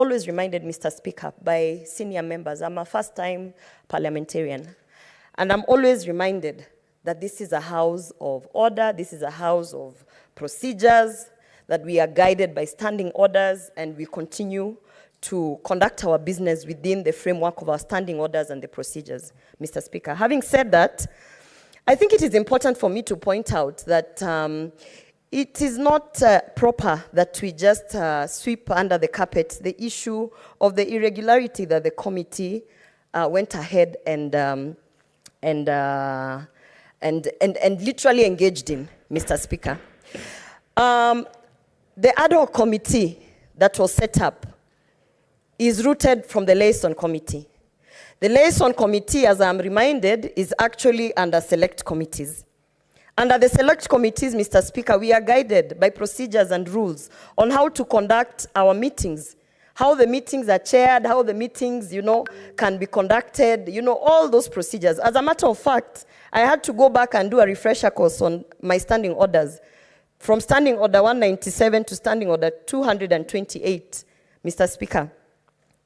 always reminded, Mr. Speaker, by senior members. I'm a first-time parliamentarian, and I'm always reminded that this is a house of order, this is a house of procedures, that we are guided by standing orders, and we continue to conduct our business within the framework of our standing orders and the procedures, Mr. Speaker. Having said that, I think it is important for me to point out that it is not proper that we just sweep under the carpet the issue of the irregularity that the committee went ahead and literally engaged in, Mr. Speaker. The ad hoc committee that was set up is rooted from the liaison committee. The liaison committee, as I'm reminded, is actually under select committees. Under the select committees, Mr. Speaker, we are guided by procedures and rules on how to conduct our meetings, how the meetings are chaired, how the meetings, can be conducted, all those procedures. As a matter of fact, I had to go back and do a refresher course on my standing orders, from Standing Order 197 to Standing Order 228, Mr. Speaker.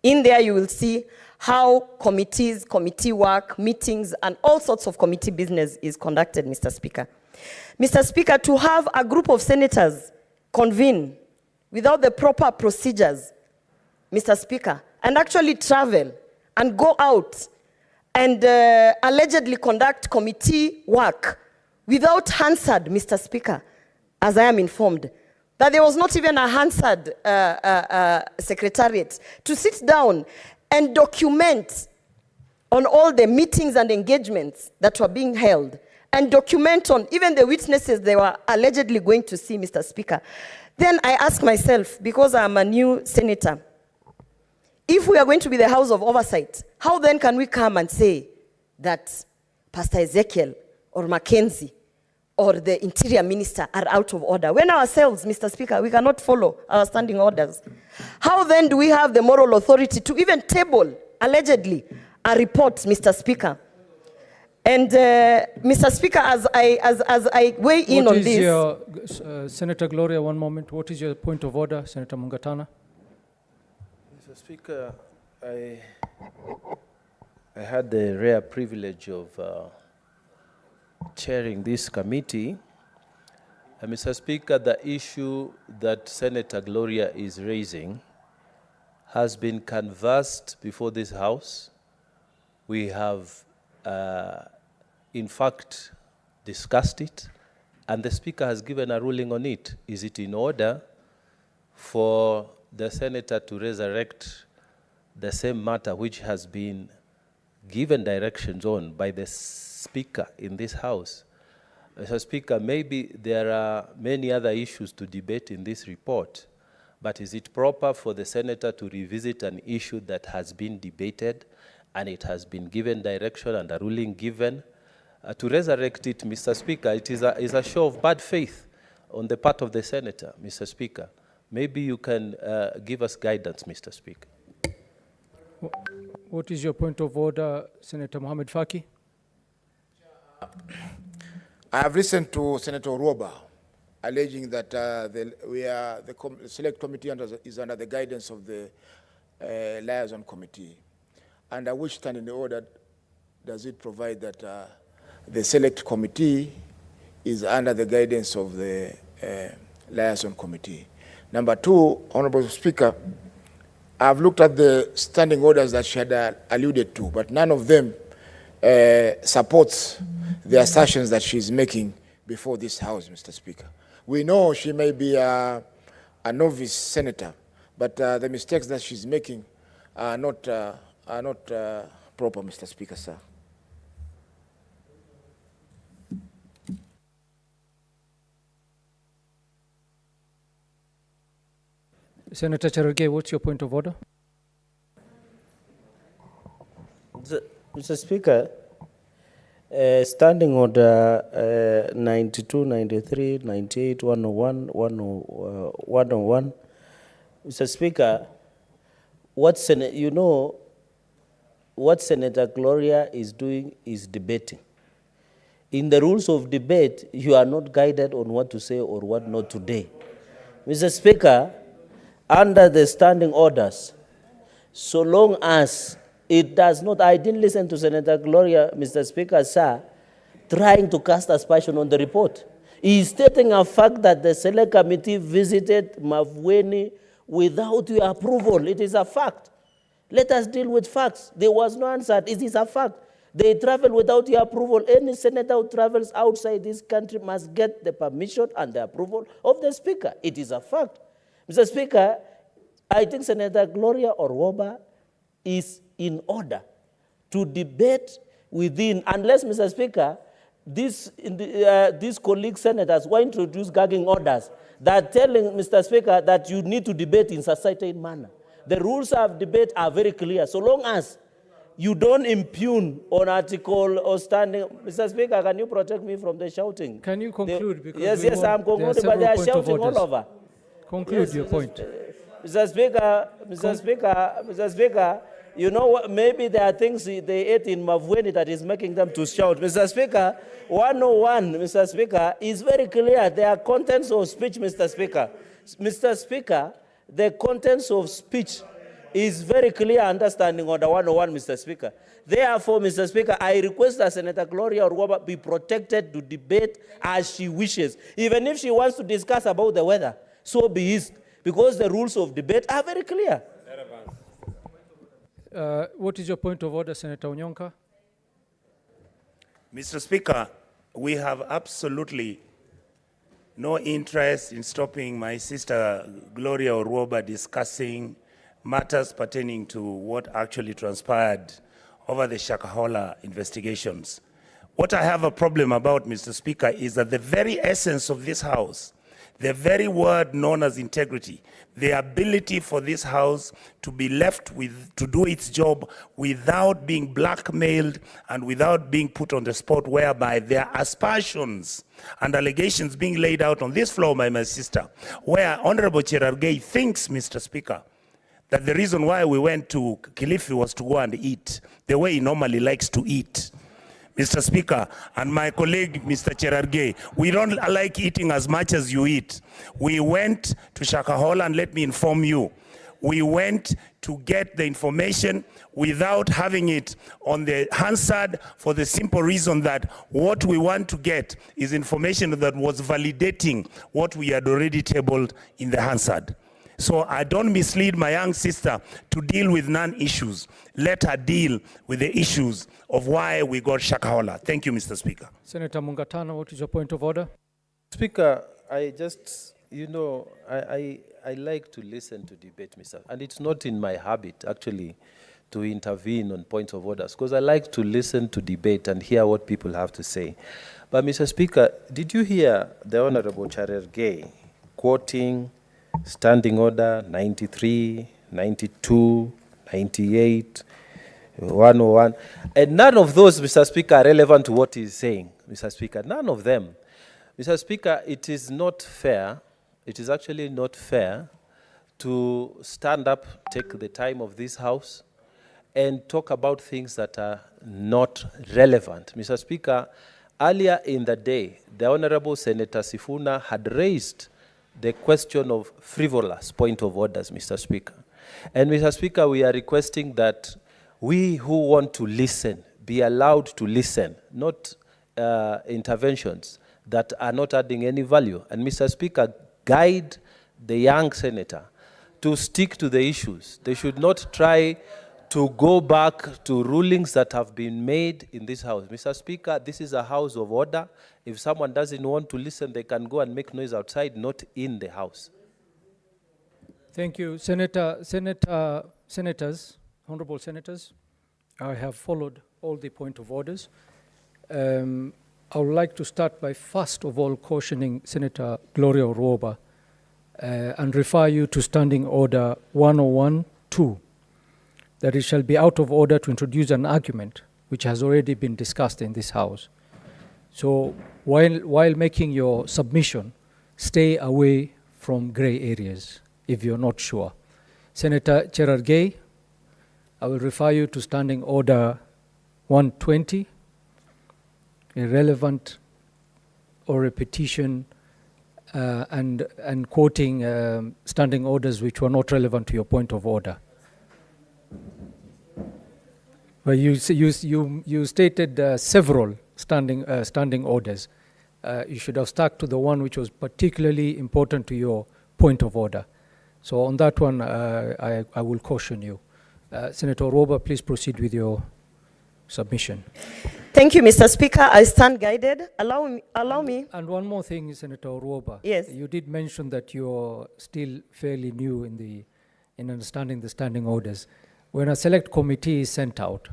In there, you will see how committees, committee work, meetings, and all sorts of committee business is conducted, Mr. Speaker. Mr. Speaker, to have a group of senators convene without the proper procedures, Mr. Speaker, and actually travel and go out and allegedly conduct committee work without Hansard, Mr. Speaker, as I am informed, that there was not even a Hansard secretariat to sit down and document on all the meetings and engagements that were being held, and document on even the witnesses they were allegedly going to see, Mr. Speaker. Then I ask myself, because I'm a new senator, if we are going to be the House of Oversight, how then can we come and say that Pastor Ezekiel or Mackenzie or the Interior Minister are out of order, when ourselves, Mr. Speaker, we cannot follow our standing orders? How then do we have the moral authority to even table, allegedly, a report, Mr. Speaker? And Mr. Speaker, as I weigh in on this... Senator Gloria, one moment. What is your point of order, Senator Mungatana? Mr. Speaker, I had the rare privilege of chairing this committee. Mr. Speaker, the issue that Senator Gloria is raising has been canvassed before this House. We have, in fact, discussed it, and the Speaker has given a ruling on it. Is it in order for the Senator to resurrect the same matter which has been given directions on by the Speaker in this House? Mr. Speaker, maybe there are many other issues to debate in this report, but is it proper for the Senator to revisit an issue that has been debated and it has been given direction and a ruling given? To resurrect it, Mr. Speaker, it is a show of bad faith on the part of the Senator, Mr. Speaker. Maybe you can give us guidance, Mr. Speaker. What is your point of order, Senator Mohamed Faki? I have listened to Senator Orwoba alleging that the select committee is under the guidance of the liaison committee. Under which standing order does it provide that the select committee is under the guidance of the liaison committee? Number two, Honorable Speaker, I've looked at the standing orders that she had alluded to, but none of them supports the assertions that she's making before this House, Mr. Speaker. We know she may be a novice senator, but the mistakes that she's making are not proper, Mr. Speaker, sir. Senator CHA0S, what's your point of order? Mr. Speaker, Standing Order 92, 93, 98, 101, 101. Mr. Speaker, what Senator Gloria is doing is debating. In the rules of debate, you are not guided on what to say or what not to say. Mr. Speaker, under the standing orders, so long as it does not, I didn't listen to Senator Gloria, Mr. Speaker, sir, trying to cast aspersion on the report. He is stating a fact that the Select Committee visited Mavueni without your approval. It is a fact. Let us deal with facts. There was no answer. It is a fact. They travel without your approval. Any senator who travels outside this country must get the permission and the approval of the Speaker. It is a fact. Mr. Speaker, I think Senator Gloria Orwoba is in order to debate within, unless, Mr. Speaker, these colleague senators will introduce gagging orders that telling, Mr. Speaker, that you need to debate in a certain manner. The rules of debate are very clear. So long as you don't impugn on article or standing, Mr. Speaker, can you protect me from the shouting? Can you conclude? Because yes, I'm concluding, but they are shouting all over. Conclude your point. Mr. Speaker, you know what, maybe there are things they ate in Mavueni that is making them to shout. Mr. Speaker, 101, Mr. Speaker, is very clear. There are contents of speech, Mr. Speaker. Mr. Speaker, the contents of speech is very clear understanding on the 101, Mr. Speaker. Therefore, Mr. Speaker, I request that Senator Gloria Orwoba be protected to debate as she wishes. Even if she wants to discuss about the weather, so be it, because the rules of debate are very clear. What is your point of order, Senator Onyonka? Mr. Speaker, we have absolutely no interest in stopping my sister Gloria Orwoba discussing matters pertaining to what actually transpired over the CHA0S investigations. What I have a problem about, Mr. Speaker, is that the very essence of this House, the very word known as integrity, the ability for this House to be left to do its job without being blackmailed and without being put on the spot, whereby there are aspersions and allegations being laid out on this floor by my sister, where Honorable CHA0S thinks, Mr. Speaker, that the reason why we went to Kilifi was to go and eat, the way he normally likes to eat. Mr. Speaker, and my colleague, Mr. CHA0S, we don't like eating as much as you eat. We went to CHA0S, and let me inform you, we went to get the information without having it on the Hansard for the simple reason that what we want to get is information that was validating what we had already tabled in the Hansard. So I don't mislead my young sister to deal with non-issues. Let her deal with the issues of why we got CHA0S. Thank you, Mr. Speaker. Senator Mungatana, what is your point of order? Speaker, I just, I like to listen to debate, Mr. And it's not in my habit, actually, to intervene on points of orders, because I like to listen to debate and hear what people have to say. But, Mr. Speaker, did you hear the Honorable CHA0S quoting Standing Order 93, 92, 98, 101? And none of those, Mr. Speaker, are relevant to what he's saying, Mr. Speaker. None of them. Mr. Speaker, it is not fair, it is actually not fair to stand up, take the time of this House, and talk about things that are not relevant. Mr. Speaker, earlier in the day, the Honorable Senator Sifuna had raised the question of frivolous point of orders, Mr. Speaker. And, Mr. Speaker, we are requesting that we who want to listen be allowed to listen, not interventions that are not adding any value. And, Mr. Speaker, guide the young senator to stick to the issues. They should not try to go back to rulings that have been made in this House. Mr. Speaker, this is a House of order. If someone doesn't want to listen, they can go and make noise outside, not in the House. Thank you. Senators, honorable senators, I have followed all the point of orders. I would like to start by first of all cautioning Senator Gloria Orwoba and refer you to Standing Order 101-2, that it shall be out of order to introduce an argument which has already been discussed in this House. So while making your submission, stay away from gray areas if you're not sure. Senator CHA0S, I will refer you to Standing Order 120, irrelevant or repetition and quoting standing orders which were not relevant to your point of order. Well, you stated several standing orders. You should have stuck to the one which was particularly important to your point of order. So on that one, I will caution you. Senator Orwoba, please proceed with your submission. Thank you, Mr. Speaker. I stand guided. Allow me. And one more thing, Senator Orwoba. Yes. You did mention that you're still fairly new in understanding the standing orders. When a select committee is sent out,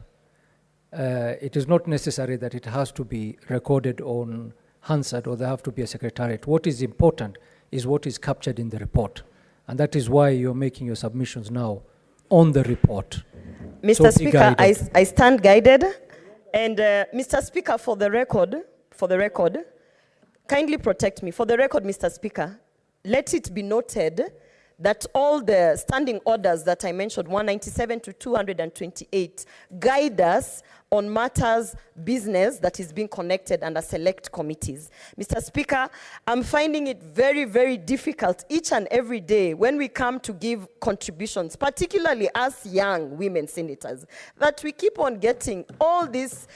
it is not necessary that it has to be recorded on Hansard or there have to be a secretariat. What is important is what is captured in the report. And that is why you're making your submissions now on the report. Mr. So be Speaker, guided. I stand guided. And Mr. Speaker, for the record, kindly protect me. For the record, Mr. Speaker, let it be noted that all the standing orders that I mentioned, 197 to 228, guide us on matters business that is being connected under select committees. Mr. Speaker, I'm finding it very, very difficult each and every day when we come to give contributions, particularly as young women senators, that we keep on getting all this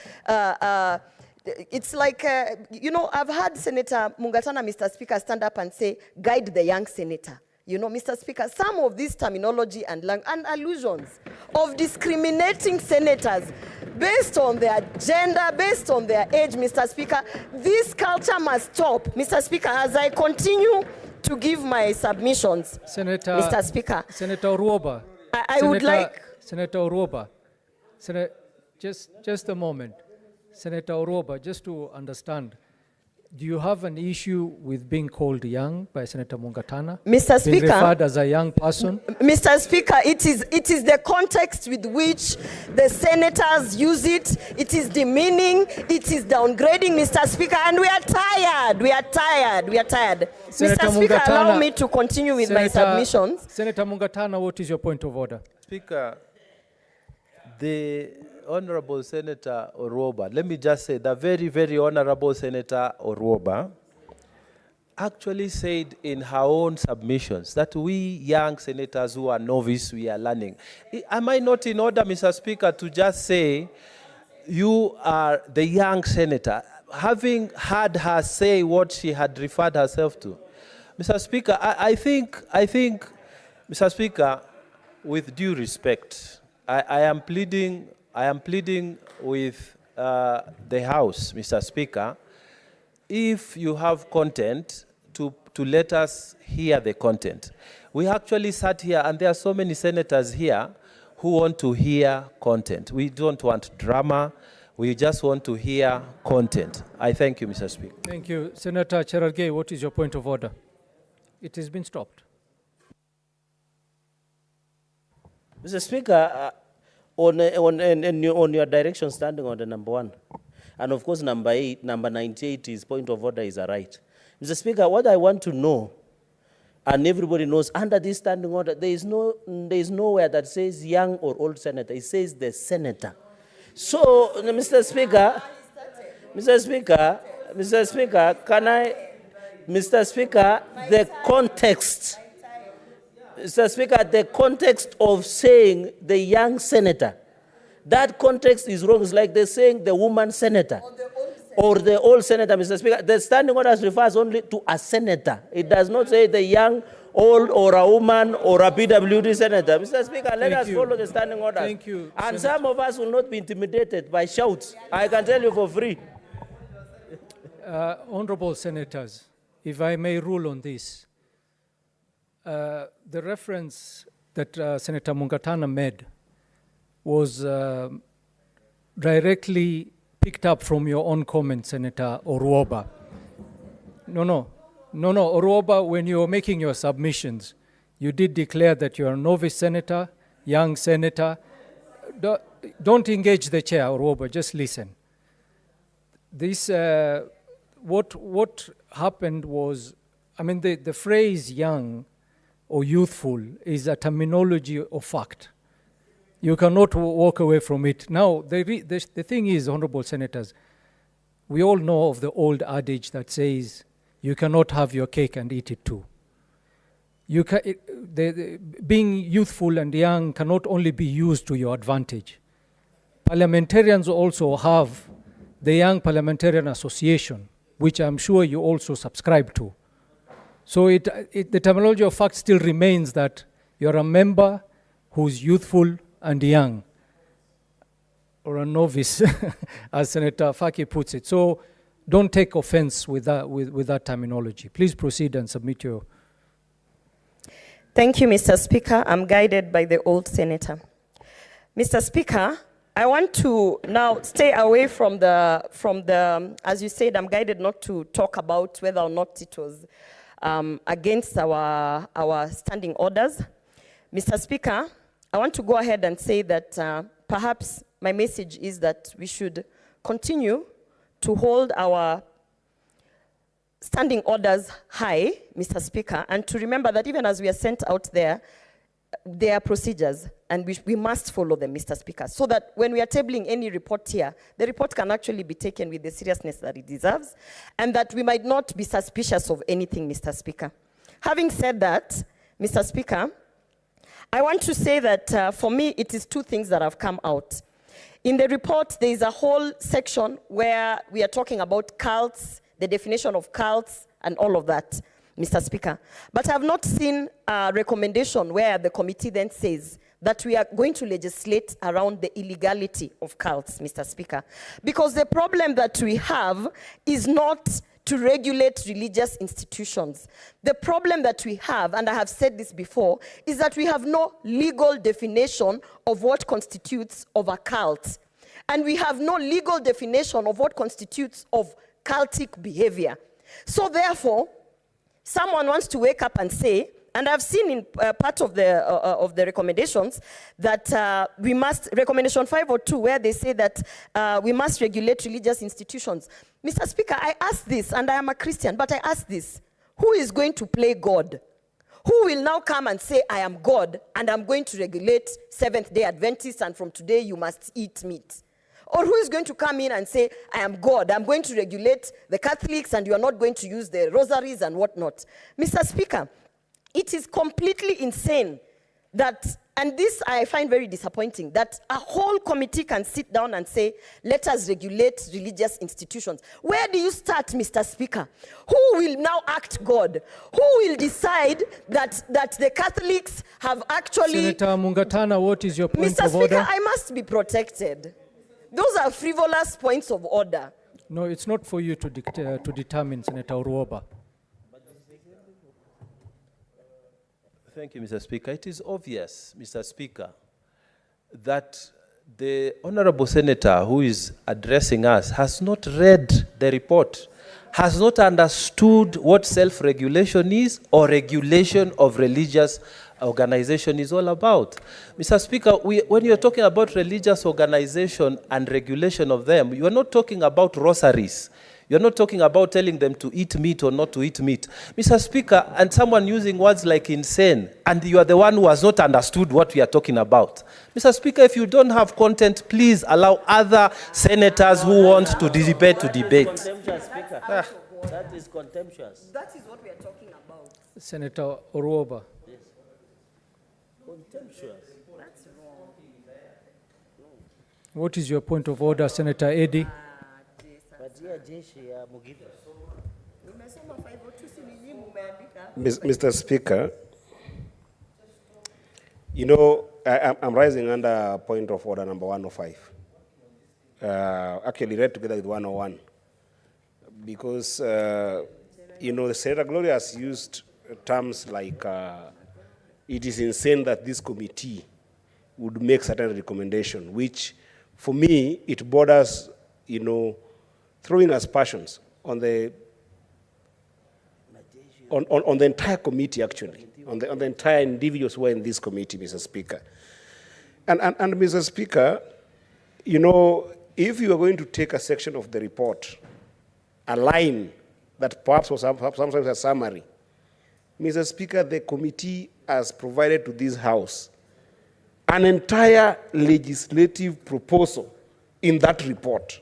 it's like, I've heard Senator Mungatana, Mr. Speaker, stand up and say, guide the young senator. Mr. Speaker, some of this terminology and allusions of discriminating senators based on their gender, based on their age, Mr. Speaker, this culture must stop. Mr. Speaker, as I continue to give my submissions, Mr. Speaker. Senator Orwoba. I would like... Senator Orwoba. Just a moment. Senator Orwoba, just to understand, do you have an issue with being called young by Senator Mungatana? Mr. Speaker, being referred as a young person? Mr. Speaker, it is the context with which the senators use it. It is demeaning. It is downgrading, Mr. Speaker, and we are tired. Senator Mr. Speaker, Mungatana, allow me to continue with my submissions. Senator Mungatana, what is your point of order? Speaker, the Honorable Senator Orwoba, let me just say, the very, very Honorable Senator Orwoba actually said in her own submissions that we young senators who are novice, we are learning. Am I not in order, Mr. Speaker, to just say you are the young senator, having had her say what she had referred herself to? Mr. Speaker, I think, Mr. Speaker, with due respect, I am pleading with the House, Mr. Speaker, if you have content, to let us hear the content. We actually sat here, and there are so many senators here who want to hear content. We don't want drama. We just want to hear content. I thank you, Mr. Speaker. Thank you. Senator CHA0S, what is your point of order? It has been stopped. Mr. Speaker, on your direction standing order number 1, and of course number 98 is point of order is a right. Mr. Speaker, what I want to know, and everybody knows, under this standing order, there is nowhere that says young or old senator. It says the senator. So, Mr. Speaker, the context. Mr. Speaker, the context of saying the young senator, that context is wrong. It's like they're saying the woman senator or the old senator, Mr. Speaker. The standing orders refers only to a senator. It does not say the young, old, or a woman, or a PWD senator. Mr. Speaker, let us follow the standing orders. Thank you, and Senator. some of us will not be intimidated by shouts. I can tell you for free. Honorable senators, if I may rule on this, the reference that Senator Mungatana made was directly picked up from your own comment, Senator Orwoba. No, Orwoba, when you were making your submissions, you did declare that you are a novice senator, young senator. Don't engage the chair, Orwoba, just listen. This, what happened was, the phrase young or youthful is a terminology of fact. You cannot walk away from it. Now, the thing is, honorable senators, we all know of the old adage that says, you cannot have your cake and eat it too. Being youthful and young cannot only be used to your advantage. parliamentarians also have the Young Parliamentarian Association, which I'm sure you also subscribe to. So the terminology of fact still remains that you're a member who's youthful and young, or a novice, as Senator Faki puts it. So don't take offense with that terminology. Please proceed and submit your... Thank you, Mr. Speaker. I'm guided by the old senator. Mr. Speaker, I want to now stay away from the, as you said, I'm guided not to talk about whether or not it was against our standing orders. Mr. Speaker, I want to go ahead and say that perhaps my message is that we should continue to hold our standing orders high, Mr. Speaker, and to remember that even as we are sent out there are procedures, and we must follow them, Mr. Speaker, so that when we are tabling any report here, the report can actually be taken with the seriousness that it deserves, and that we might not be suspicious of anything, Mr. Speaker. Having said that, Mr. Speaker, I want to say that for me, it is two things that have come out. In the report, there is a whole section where we are talking about cults, the definition of cults, and all of that, Mr. Speaker. But I have not seen a recommendation where the committee then says that we are going to legislate around the illegality of cults, Mr. Speaker. Because the problem that we have is not to regulate religious institutions. The problem that we have, and I have said this before, is that we have no legal definition of what constitutes of a cult. And we have no legal definition of what constitutes of cultic behavior. So therefore, someone wants to wake up and say, and I've seen in part of the recommendations that we must, recommendation 502, where they say that we must regulate religious institutions. Mr. Speaker, I ask this, and I am a Christian, but I ask this, who is going to play God? Who will now come and say, I am God, and I'm going to regulate Seventh-day Adventists, and from today you must eat meat? Or who is going to come in and say, I am God, I'm going to regulate the Catholics, and you are not going to use the rosaries and whatnot? Mr. Speaker, it is completely insane that, and this I find very disappointing, that a whole committee can sit down and say, let us regulate religious institutions. Where do you start, Mr. Speaker? Who will now act God? Who will decide that the Catholics have actually... Senator Mungatana, what is your point Mr. of Speaker, order? I must be protected. Those are frivolous points of order. No, it's not for you to determine, Senator Orwoba. Thank you, Mr. Speaker. It is obvious, Mr. Speaker, that the honorable senator who is addressing us has not read the report, has not understood what self-regulation is or regulation of religious organization is all about. Mr. Speaker, when you're talking about religious organization and regulation of them, you are not talking about rosaries. You're not talking about telling them to eat meat or not to eat meat. Mr. Speaker, and someone using words like insane, and you are the one who has not understood what we are talking about. Mr. Speaker, if you don't have content, please allow other senators who want to debate to debate. Contemptuous, Speaker. That is contemptuous. That is what we are talking about. Senator Orwoba. Yes. Contemptuous. That's wrong. What is your point of order, Senator Eddy? Mr. Speaker, you know, I'm rising under point of order number 105. Actually read together with 101. Because, you know, Senator Gloria has used terms like, it is insane that this committee would make certain recommendation, which for me, it borders, you know, throwing aspersions on the entire committee, actually, on the entire individuals who are in this committee, Mr. Speaker. And Mr. Speaker, you know, if you are going to take a section of the report, a line that perhaps was sometimes a summary, Mr. Speaker, the committee has provided to this House an entire legislative proposal in that report.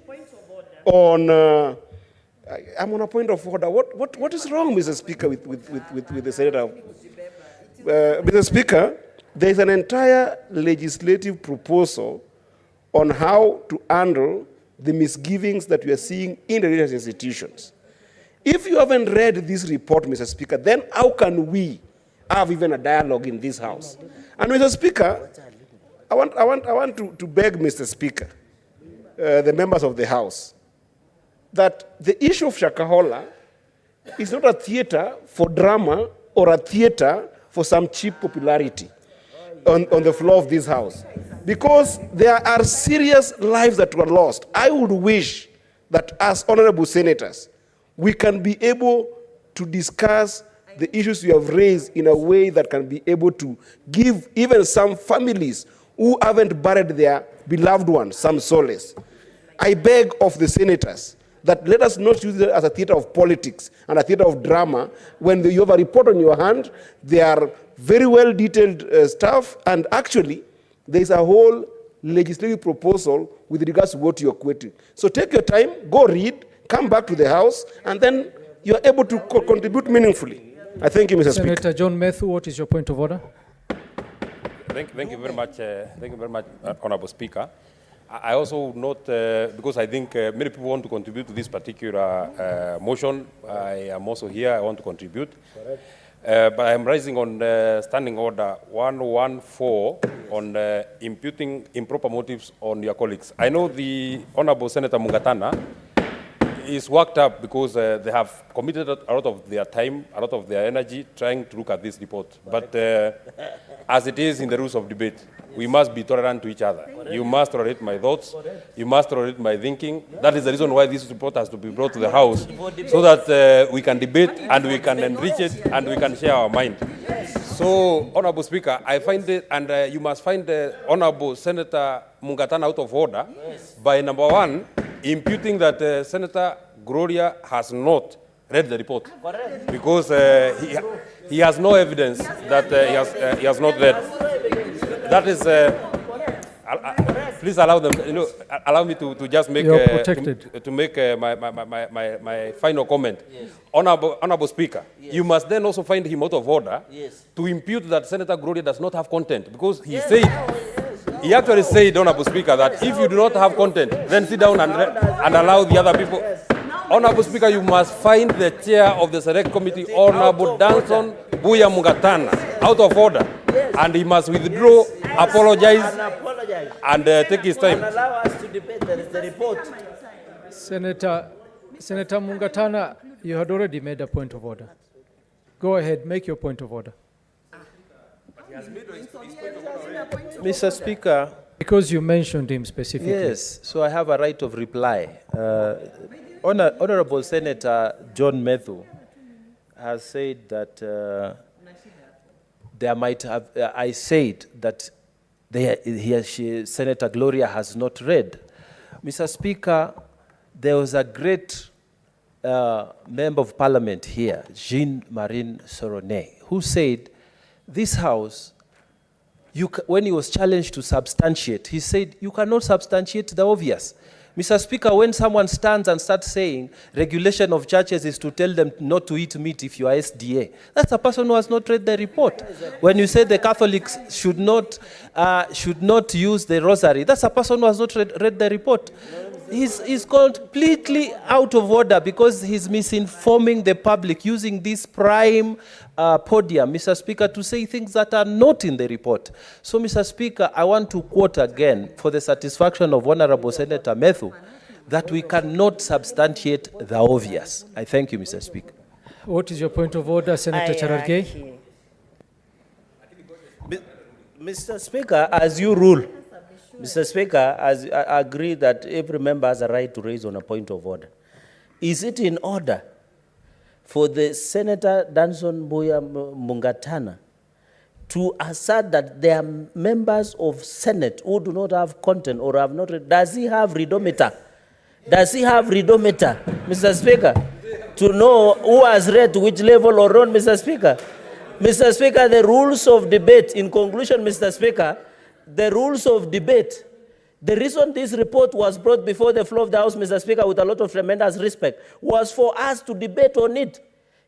I'm on a point of order. What is wrong, Mr. Speaker, with the Senator? Mr. Speaker, there is an entire legislative proposal on how to handle the misgivings that we are seeing in the religious institutions. If you haven't read this report, Mr. Speaker, then how can we have even a dialogue in this House? And Mr. Speaker, I want to beg Mr. Speaker, the members of the House, that the issue of Shakahola is not a theater for drama or a theater for some cheap popularity on the floor of this House. Because there are serious lives that were lost. I would wish that as honorable senators, we can be able to discuss the issues we have raised in a way that can be able to give even some families who haven't buried their beloved ones some solace. I beg of the senators that let us not use it as a theater of politics and a theater of drama. When you have a report on your hand, they are very well detailed stuff, and actually there is a whole legislative proposal with regards to what you're quoting. So take your time, go read, come back to the House, and then you are able to contribute meaningfully. I thank you, Mr. Speaker. Senator John Methu, what is your point of order? Thank you very much. Thank you very much, Honorable Speaker. I also note, because I think many people want to contribute to this particular motion. I am also here. I want to contribute. But I am rising on Standing Order 114 on imputing improper motives on your colleagues. I know the Honorable Senator Mungatana is worked up because they have committed a lot of their time, a lot of their energy trying to look at this report. But as it is in the rules of debate, we must be tolerant to each other. You must tolerate my thoughts. You must tolerate my thinking. That is the reason why this report has to be brought to the House, so that we can debate and we can enrich it and we can share our mind. So, Honorable Speaker, I find it, and you must find the Honorable Senator Mungatana out of order by number one, imputing that Senator Gloria has not read the report. Correct. Because he has no evidence that he has not read. That is, please allow them, allow me to just make my final comment. Yes. Honorable Speaker, yes. You must then also find him out of order, yes, to impute that Senator Gloria does not have content, because he said, he actually said, Honorable Speaker, that if you do not have content, then sit down and allow the other people. Honorable Speaker, you must find the chair of the Select Committee, Honorable Danson Buya Mungatana, out of order. Yes. And he must withdraw, apologize, and take his time. And allow us to debate the report. Senator Mungatana, you had already made a point of order. Go ahead, make your point of order. Mr. Speaker. Because you mentioned him specifically. Yes, so I have a right of reply. Honorable Senator John Methu has said that there might have, I said that Senator Gloria has not read. Mr. Speaker, there was a great member of parliament here, Jean-Marie Soronet, who said, this House, when he was challenged to substantiate, he said, you cannot substantiate the obvious. Mr. Speaker, when someone stands and starts saying regulation of churches is to tell them not to eat meat if you are SDA, that's a person who has not read the report. When you say the Catholics should not use the rosary, that's a person who has not read the report. He's completely out of order because he's misinforming the public using this prime podium, Mr. Speaker, to say things that are not in the report. So, Mr. Speaker, I want to quote again for the satisfaction of Honorable Senator Methu that we cannot substantiate the obvious. I thank you, Mr. Speaker. What is your point of order, Senator CHA0S? Mr. Speaker, as you rule, Mr. Speaker, as I agree that every member has a right to raise on a point of order. Is it in order for the Senator Danson Buya Mungatana to assert that there are members of Senate who do not have content or have not read? Does he have readometer? Does he have readometer, Mr. Speaker, to know who has read to which level or not, Mr. Speaker? Mr. Speaker, the rules of debate, in conclusion, Mr. Speaker, the rules of debate, the reason this report was brought before the floor of the House, Mr. Speaker, with a lot of tremendous respect, was for us to debate on it.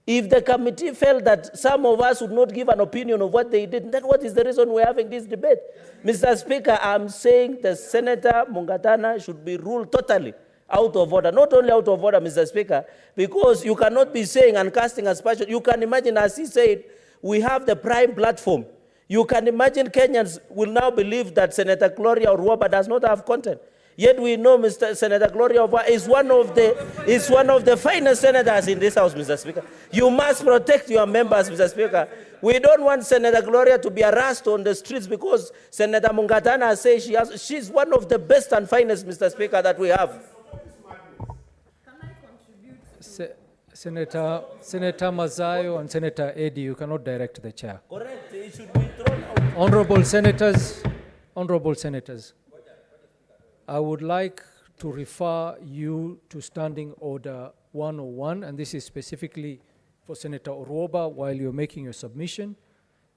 If the committee felt that some of us would not give an opinion of what they did, then what is the reason we're having this debate? Mr. Speaker, I'm saying the Senator Mungatana should be ruled totally out of order. Not only out of order, Mr. Speaker, because you cannot be saying and casting aspersions. You can imagine, as he said, we have the prime platform. You can imagine Kenyans will now believe that Senator Gloria Orwoba does not have content. Yet we know Senator Gloria Orwoba is one of the finest senators in this House, Mr. Speaker. You must protect your members, Mr. Speaker. We don't want Senator Gloria to be harassed on the streets because Senator Mungatana says she's one of the best and finest, Mr. Speaker, that we have. Senator Mazayo and Senator Eddy, you cannot direct the chair. Correct. It should be thrown out. Honorable senators, I would like to refer you to Standing Order 101, and this is specifically for Senator Orwoba while you're making your submission,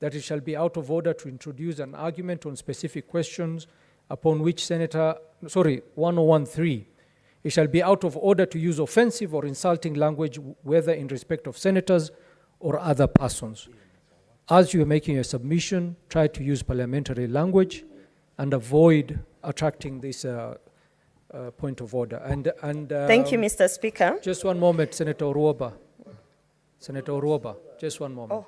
that it shall be out of order to introduce an argument on specific questions upon which 1013. It shall be out of order to use offensive or insulting language, whether in respect of senators or other persons. As you are making your submission, try to use parliamentary language and avoid attracting this point of order. Thank you, Mr. Speaker. Just one moment, Senator Orwoba. Senator Orwoba, just one moment.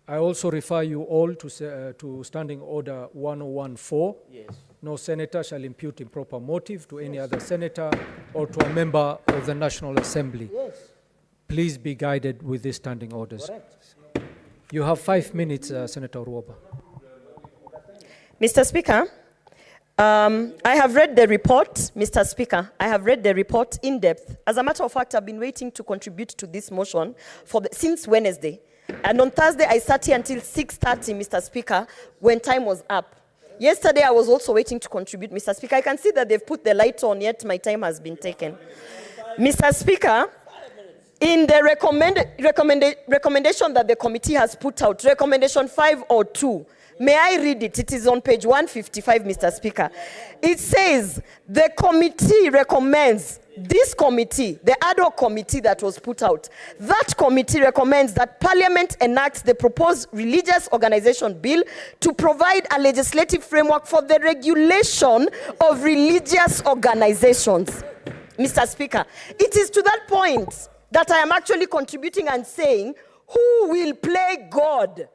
I also refer you all to Standing Order 1014. Yes. No senator shall impute improper motive to any other senator or to a member of the National Assembly. Yes. Please be guided with these standing orders. Correct. You have 5 minutes, Senator Orwoba. Mr. Speaker, I have read the report, Mr. Speaker. I have read the report in depth. As a matter of fact, I've been waiting to contribute to this motion since Wednesday. And on Thursday, I sat here until 6:30, Mr. Speaker, when time was up. Yesterday, I was also waiting to contribute, Mr. Speaker. I can see that they've put the light on, yet my time has been taken. Mr. Speaker, in the recommendation that the committee has put out, recommendation 502, may I read it? It is on page 155, Mr. Speaker. It says, the committee recommends, this committee, the ad hoc committee that was put out, that committee recommends that Parliament enacts the proposed religious organization bill to provide a legislative framework for the regulation of religious organizations. Mr. Speaker, it is to that point that I am actually contributing and saying, who will play God?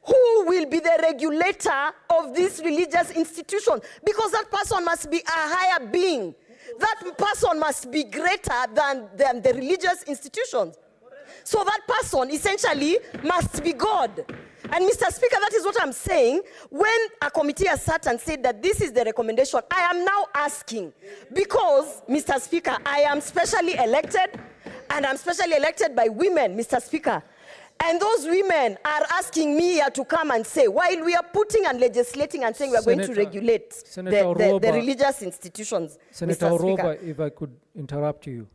Who will be the regulator of this religious institution? Because that person must be a higher being. That person must be greater than the religious institutions. So that person essentially must be God. And Mr. Speaker, that is what I'm saying. When a committee has sat and said that this is the recommendation, I am now asking, because, Mr. Speaker, I am specially elected, and I'm specially elected by women, Mr. Speaker. And those women are asking me here to come and say, while we are putting and legislating and saying we are going to regulate the religious institutions. Senator Mr. Speaker, Orwoba, if I could interrupt you.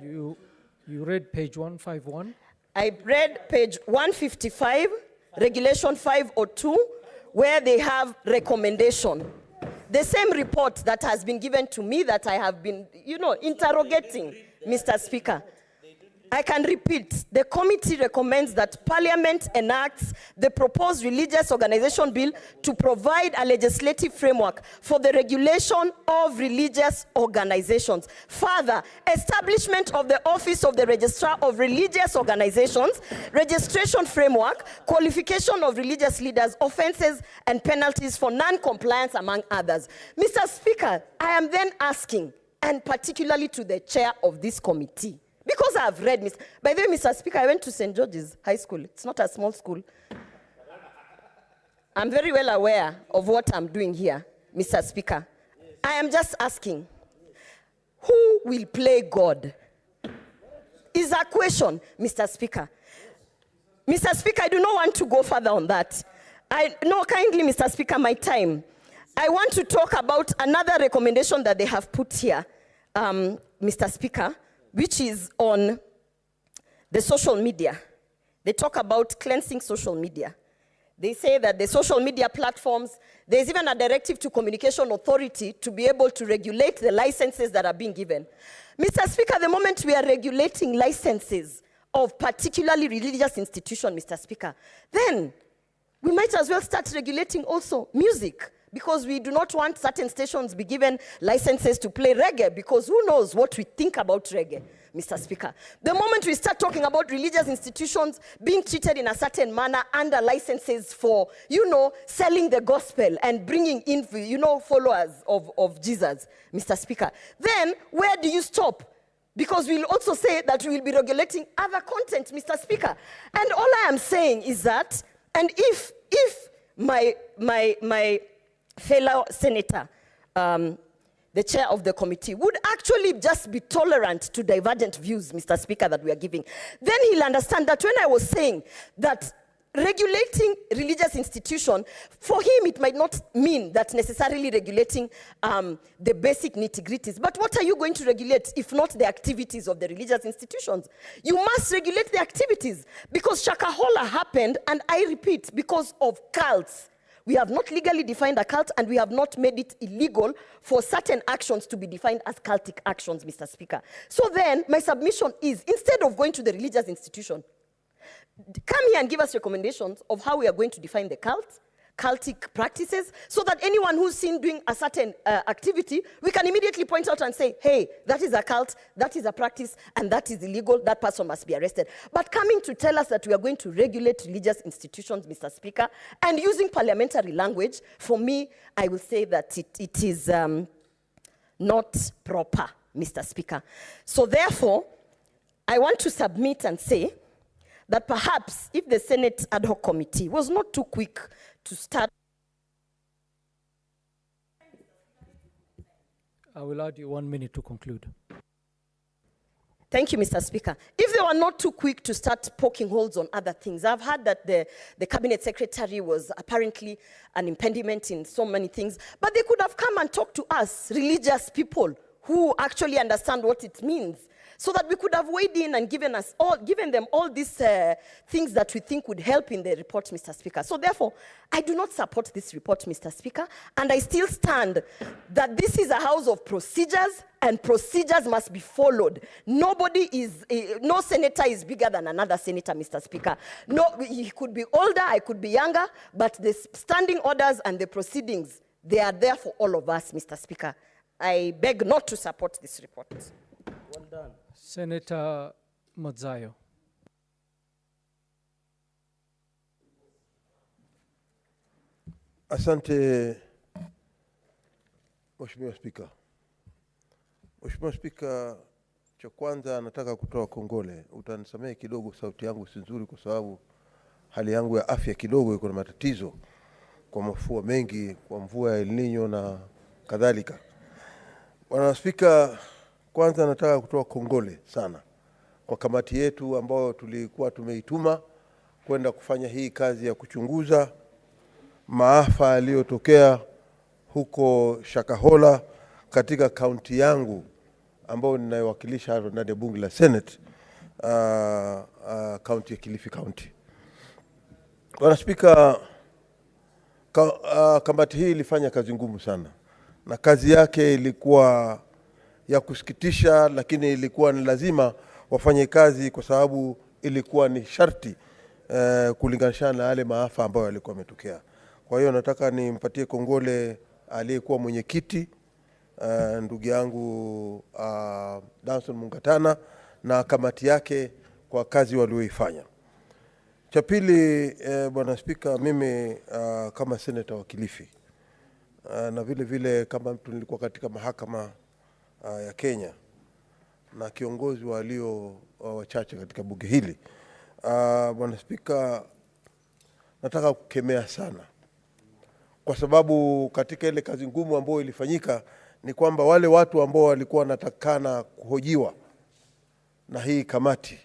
You read page 151? I read page 155, regulation 502, where they have recommendation. The same report that has been given to me that I have been, interrogating, Mr. Speaker. I can repeat, the committee recommends that Parliament enacts the proposed religious organization bill to provide a legislative framework for the regulation of religious organizations. Further, establishment of the Office of the Registrar of Religious Organizations, registration framework, qualification of religious leaders, offenses and penalties for non-compliance, among others. Mr. Speaker, I am then asking, and particularly to the chair of this committee, because I have read, by the way, Mr. Speaker, I went to St. George's High School. It's not a small school. I'm very well aware of what I'm doing here, Mr. Speaker. I am just asking, who will play God? Is a question, Mr. Speaker. Mr. Speaker, I do not want to go further on that. No, kindly, Mr. Speaker, my time. I want to talk about another recommendation that they have put here, Mr. Speaker, which is on the social media. They talk about cleansing social media. They say that the social media platforms, there's even a directive to Communication Authority to be able to regulate the licenses that are being given. Mr. Speaker, the moment we are regulating licenses of particularly religious institutions, Mr. Speaker, then we might as well start regulating also music, because we do not want certain stations be given licenses to play reggae, because who knows what we think about reggae, Mr. Speaker. The moment we start talking about religious institutions being treated in a certain manner under licenses for, selling the gospel and bringing in, followers of Jesus, Mr. Speaker, then where do you stop? Because we'll also say that we will be regulating other content, Mr. Speaker. And all I am saying is that, and if my fellow senator, the chair of the committee, would actually just be tolerant to divergent views, Mr. Speaker, that we are giving, then he'll understand that when I was saying that regulating religious institution, for him it might not mean that necessarily regulating the basic nitty-gritties. But what are you going to regulate if not the activities of the religious institutions? You must regulate the activities, because CHA0S happened, and I repeat, because of cults. We have not legally defined a cult, and we have not made it illegal for certain actions to be defined as cultic actions, Mr. Speaker. So then, my submission is, instead of going to the religious institution, come here and give us recommendations of how we are going to define the cultic practices, so that anyone who's seen doing a certain activity, we can immediately point out and say, hey, that is a cult, that is a practice, and that is illegal, that person must be arrested. But coming to tell us that we are going to regulate religious institutions, Mr. Speaker, and using parliamentary language, for me, I will say that it is not proper, Mr. Speaker. So therefore, I want to submit and say that perhaps if the Senate ad hoc committee was not too quick to start. I will add you 1 minute to conclude. Thank you, Mr. Speaker. If they were not too quick to start poking holes on other things, I've heard that the cabinet secretary was apparently an impediment in so many things, but they could have come and talked to us, religious people, who actually understand what it means, so that we could have weighed in and given them all these things that we think would help in the report, Mr. Speaker. So therefore, I do not support this report, Mr. Speaker, and I still stand that this is a house of procedures, and procedures must be followed. No senator is bigger than another senator, Mr. Speaker. No, he could be older, I could be younger, but the standing orders and the proceedings, they are there for all of us, Mr. Speaker. I beg not to support this report. Well done. Senator Mazzayo. Asante, Mheshimiwa Spika. Mheshimiwa Spika, cha kwanza nataka kutoa kongole. Utanisamehe kidogo, sauti yangu si nzuri kwa sababu hali yangu ya afya kidogo iko na matatizo, kwa mafua mengi, kwa mvua ya El Niño na kadhalika. Bwana Spika, kwanza nataka kutoa kongole sana kwa kamati yetu ambayo tulikuwa tumeituma kwenda kufanya hii kazi ya kuchunguza maafa yaliyotokea huko CHA0S katika kaunti yangu ambayo ninayowakilisha ndani ya bunge la Senate, kaunti ya Kilifi County. Bwana Spika, kamati hii ilifanya kazi ngumu sana, na kazi yake ilikuwa ya kusikitisha, lakini ilikuwa ni lazima wafanye kazi kwa sababu ilikuwa ni sharti kulinganisha na yale maafa ambayo yalikuwa yametokea. Kwa hiyo nataka nimpatie kongole aliyekuwa mwenyekiti ndugu yangu Danson Mungatana na kamati yake kwa kazi walioifanya. Cha pili, Bwana Spika, mimi kama senator wa Kilifi na vile vile kama mtu nilikuwa katika mahakama ya Kenya na kiongozi walio wachache katika bunge hili, Bwana Spika, nataka kukemea sana, kwa sababu katika ile kazi ngumu ambayo ilifanyika ni kwamba wale watu ambao walikuwa wanatakana kuhojiwa na hii kamati